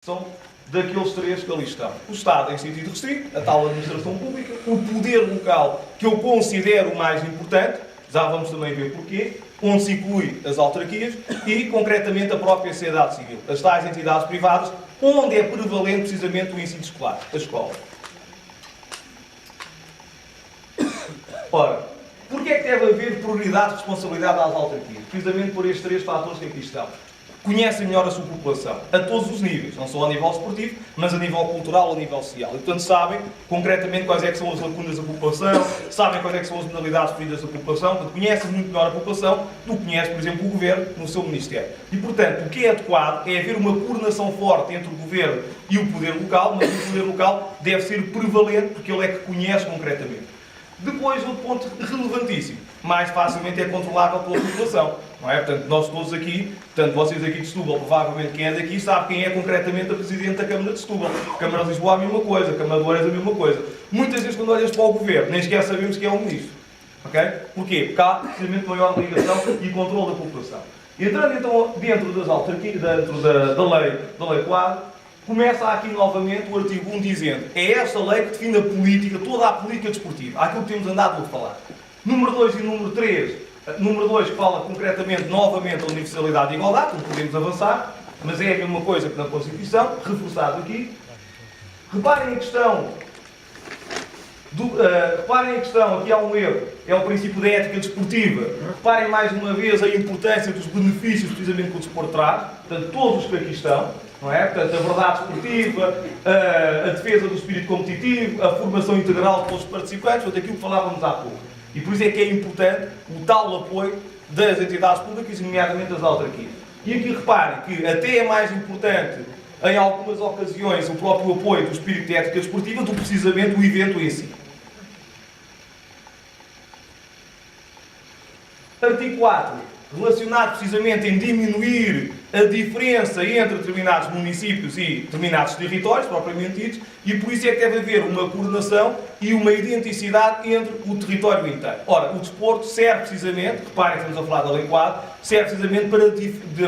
São daqueles três que ali estão. O Estado em sentido restrito, a tal administração pública, o poder local, que eu considero o mais importante, já vamos também ver porquê, onde se inclui as autarquias e, concretamente, a própria sociedade civil, as tais entidades privadas, onde é prevalente precisamente o ensino escolar, a escola. Ora, porquê é que deve haver prioridade de responsabilidade às autarquias? Precisamente por estes três fatores que aqui estão. Conhecem melhor a sua população, a todos os níveis, não só a nível esportivo, mas a nível cultural, a nível social. E, portanto, sabem concretamente quais é que são as lacunas da população, sabem quais é que são as penalidades preferidas da população, portanto, conhecem muito melhor a população do que conhece, por exemplo, o Governo no seu Ministério. E, portanto, o que é adequado é haver uma coordenação forte entre o Governo e o poder local, mas o poder local deve ser prevalente, porque ele é que conhece concretamente. Depois, outro ponto relevantíssimo, mais facilmente é controlável pela população, não é? Portanto, nós todos aqui, portanto, vocês aqui de Setúbal, provavelmente quem é daqui sabe quem é concretamente a Presidente da Câmara de Setúbal. Câmara de Lisboa a mesma coisa, Câmara de Oeiras a mesma coisa. Muitas vezes quando olhas para o Governo, nem sequer sabemos quem é o Ministro. Ok? Porquê? Porque há precisamente maior ligação e controle da população. Entrando então dentro das autarquias, dentro da lei quadro, começa aqui novamente o artigo 1 dizendo: é esta lei que define a política, toda a política desportiva, aquilo que temos andado a falar. Número 2 e número 3. Número 2 que fala concretamente, novamente, da universalidade e igualdade, não podemos avançar, mas é a mesma coisa que na Constituição, reforçado aqui. Reparem a questão, aqui há um erro, é o princípio da ética desportiva. Reparem mais uma vez a importância dos benefícios precisamente que o desporto traz, portanto, todos os que aqui estão. Não é? Portanto, a verdade esportiva, a defesa do espírito competitivo, a formação integral de todos os participantes, portanto, aquilo que falávamos há pouco. E por isso é que é importante o tal apoio das entidades públicas, nomeadamente das autarquias. E aqui reparem que até é mais importante, em algumas ocasiões, o próprio apoio do espírito de ética desportiva do que precisamente o evento em si. Artigo 4. Relacionado precisamente em diminuir a diferença entre determinados municípios e determinados territórios, propriamente ditos, e por isso é que deve haver uma coordenação e uma identicidade entre o território inteiro. Ora, o desporto serve precisamente, reparem que estamos a falar da Lei Quadro, serve precisamente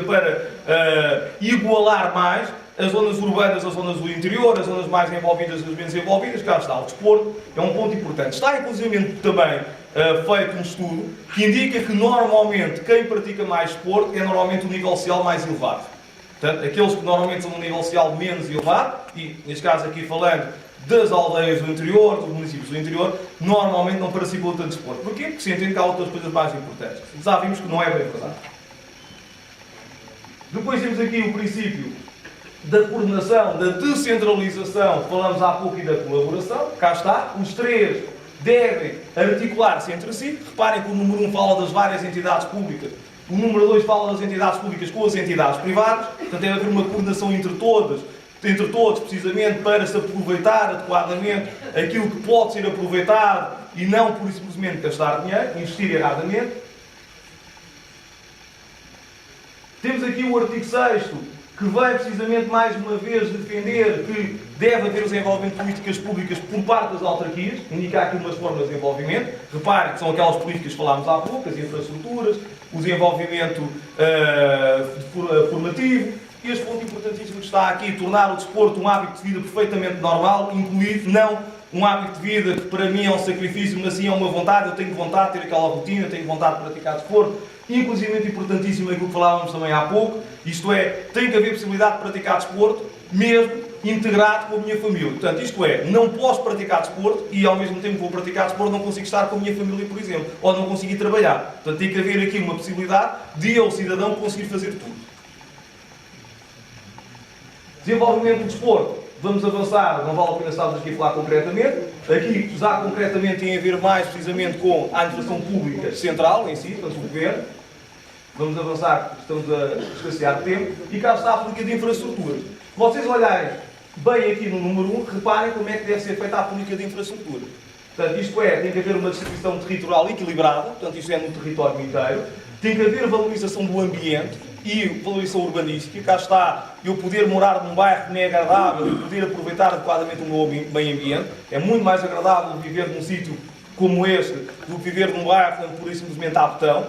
para igualar mais as zonas urbanas, as zonas do interior, as zonas mais envolvidas e as menos envolvidas. Cá está, o desporto é um ponto importante. Está inclusive também feito um estudo que indica que normalmente quem pratica mais desporto é normalmente o nível social mais elevado. Portanto, aqueles que normalmente são no nível social menos elevado, e neste caso aqui falando das aldeias do interior, dos municípios do interior, normalmente não participam tanto de desporto. Porquê? Porque se entende que há outras coisas mais importantes. Já vimos que não é bem verdade. Depois temos aqui o princípio da coordenação, da descentralização, falamos há pouco, e da colaboração. Cá está, os três devem articular-se entre si. Reparem que o número 1 fala das várias entidades públicas, o número 2 fala das entidades públicas com as entidades privadas, portanto deve haver uma coordenação entre todos, precisamente para se aproveitar adequadamente aquilo que pode ser aproveitado e não por simplesmente gastar dinheiro, investir erradamente. Temos aqui o artigo 6º, que vem precisamente mais uma vez defender que deve haver o desenvolvimento de políticas públicas por parte das autarquias, indicar aqui umas formas de desenvolvimento. Reparem que são aquelas políticas que falámos há pouco, as infraestruturas, o desenvolvimento formativo. E este ponto importantíssimo que está aqui, tornar o desporto um hábito de vida perfeitamente normal, incluído, não um hábito de vida que para mim é um sacrifício, mas sim é uma vontade. Eu tenho vontade de ter aquela rotina, tenho vontade de praticar desporto. Inclusive importantíssimo aquilo que falávamos também há pouco, isto é, tem que haver possibilidade de praticar desporto, mesmo integrado com a minha família. Portanto, isto é, não posso praticar desporto e ao mesmo tempo que vou praticar desporto não consigo estar com a minha família, por exemplo, ou não consigo ir trabalhar. Portanto, tem que haver aqui uma possibilidade de eu, cidadão, conseguir fazer tudo. Desenvolvimento do desporto. Vamos avançar, não vale a pena estarmos aqui a falar concretamente. Aqui, já concretamente, tem a ver mais precisamente com a administração pública central em si, portanto, o Governo. Vamos avançar, estamos a escassear de tempo. E cá está a política de infraestruturas. Se vocês olharem bem aqui no número 1, reparem como é que deve ser feita a política de infraestrutura. Portanto, isto é, tem que haver uma distribuição territorial equilibrada, portanto, isto é no território inteiro. Tem que haver valorização do ambiente e valorização urbanística. Cá está, eu poder morar num bairro que me é agradável e poder aproveitar adequadamente o meu meio ambiente. É muito mais agradável viver num sítio como este do que viver num bairro onde pura e simplesmente há betão.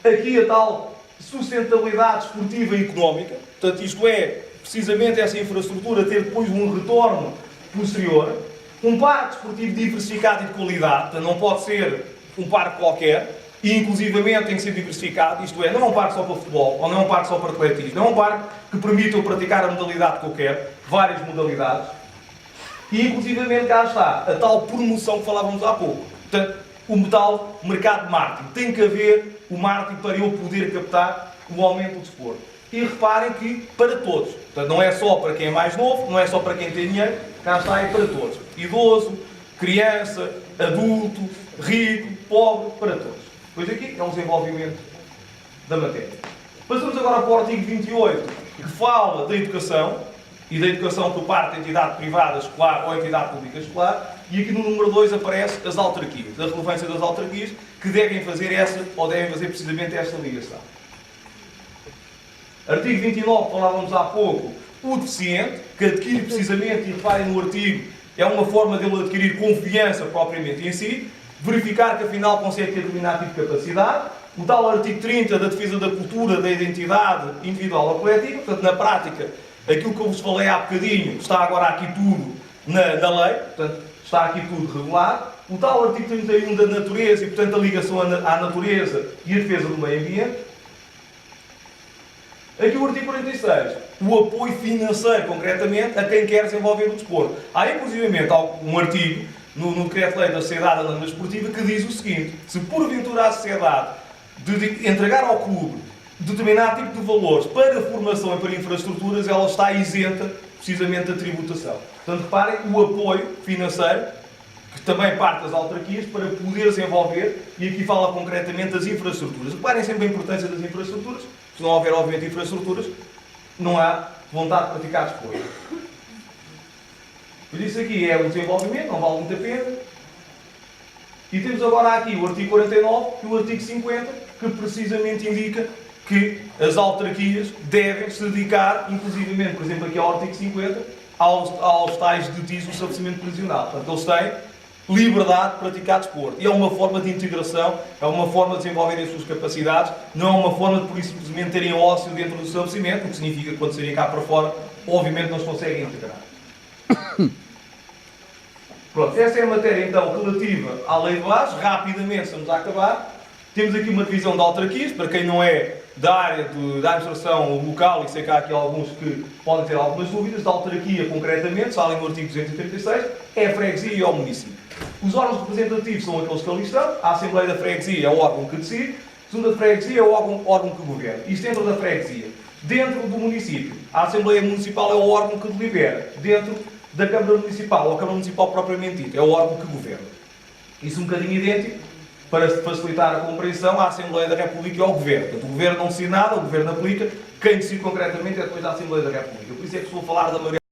Aqui a tal sustentabilidade esportiva e económica, portanto isto é, precisamente essa infraestrutura ter depois um retorno posterior, um parque desportivo diversificado e de qualidade, portanto não pode ser um parque qualquer, e inclusivamente tem que ser diversificado, isto é, não é um parque só para futebol, ou não é um parque só para atletismo, não é um parque que permita eu praticar a modalidade que eu quero, várias modalidades, e inclusivamente cá está a tal promoção que falávamos há pouco. Portanto, o tal mercado de marketing. Tem que haver o marketing para eu poder captar o aumento do desporto. E reparem que para todos. Portanto, não é só para quem é mais novo, não é só para quem tem dinheiro, cá está, é para todos. Idoso, criança, adulto, rico, pobre, para todos. Pois aqui é um desenvolvimento da matéria. Passamos agora para o artigo 28, que fala da educação, e da educação por parte da entidade privada escolar ou entidade pública escolar, e aqui no número 2 aparece as autarquias, a relevância das autarquias, que devem fazer essa, ou devem fazer precisamente esta ligação. Artigo 29, falávamos há pouco, o deficiente, que adquire precisamente, e reparem no artigo, é uma forma dele adquirir confiança propriamente em si, verificar que afinal consegue ter determinado tipo de capacidade, o tal artigo 30 da defesa da cultura, da identidade individual ou coletiva, portanto na prática, aquilo que eu vos falei há bocadinho, está agora aqui tudo na lei, portanto, está aqui tudo regulado. O tal artigo 31 da natureza e, portanto, a ligação à natureza e a defesa do meio ambiente. Aqui o artigo 46, o apoio financeiro, concretamente, a quem quer desenvolver o desporto. Há, inclusivamente, um artigo no Decreto-Lei da Sociedade Anónima Desportiva que diz o seguinte: se porventura a sociedade de entregar ao clube determinado tipo de valores para formação e para infraestruturas, ela está isenta precisamente da tributação. Portanto, reparem o apoio financeiro, que também parte das autarquias, para poder desenvolver, e aqui fala concretamente das infraestruturas. Reparem sempre a importância das infraestruturas. Se não houver, obviamente, infraestruturas, não há vontade de praticar desporto. Por isso aqui é o desenvolvimento, não vale muito a pena. E temos agora aqui o artigo 49 e o artigo 50, que precisamente indica que as autarquias devem se dedicar, inclusivamente, por exemplo, aqui ao artigo 50, aos tais de TIS, o estabelecimento prisional. Portanto, eles têm liberdade de praticar desporto. E é uma forma de integração, é uma forma de desenvolverem as suas capacidades, não é uma forma de, por isso, simplesmente terem ócio dentro do estabelecimento, o que significa que quando saírem cá para fora, obviamente não se conseguem integrar. Pronto, essa é a matéria, então, relativa à lei de base. Rapidamente, estamos a acabar. Temos aqui uma divisão de autarquias, para quem não é da área da administração local, e sei que há aqui alguns que podem ter algumas dúvidas, da autarquia concretamente, se no artigo 236, é a freguesia e é o município. Os órgãos representativos são aqueles que ali estão, a Assembleia da Freguesia é o órgão que decide, a Segunda Freguesia é o órgão que governa. Isto dentro da freguesia. Dentro do município, a Assembleia Municipal é o órgão que delibera. Dentro da Câmara Municipal, ou a Câmara Municipal propriamente dita, é o órgão que governa. Isso um bocadinho idêntico, para facilitar a compreensão, à Assembleia da República e ao Governo. Portanto, o Governo não decide nada, o Governo aplica, quem decide concretamente é depois da Assembleia da República. Por isso é que estou a falar da maioria